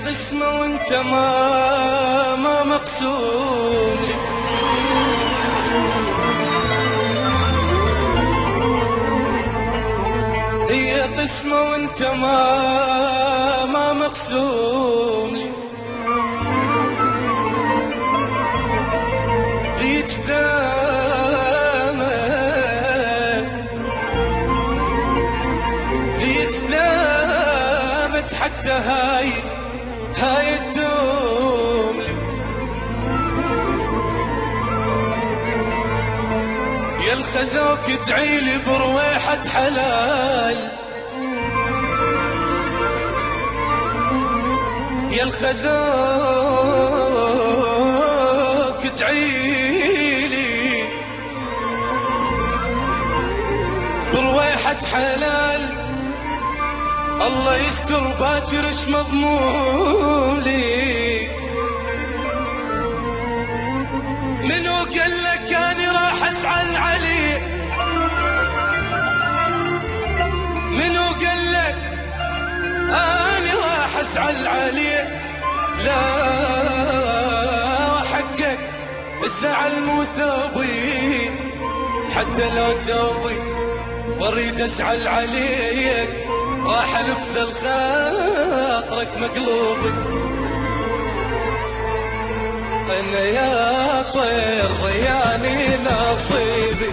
قسمة وانت ما مقسوم لي. هي قسمة وانت ما مقسوم لي. ليج دامت حتى هاي الدوم لي. يا الخذوك ادعيلي برويحة حلال، يا الخذوك ادعيلي برويحة حلال. الله يستر باكرش مضمون لي. منو قال لك اني راح اسعى علي؟ منو قال لك اني راح اسعى علي؟ لا حقك الزعل مو ثوبي، حتى لو ثوبي واريد اسعى عليك راح البس الخاطرك مقلوبي. انا يا طير ضياني نصيبي.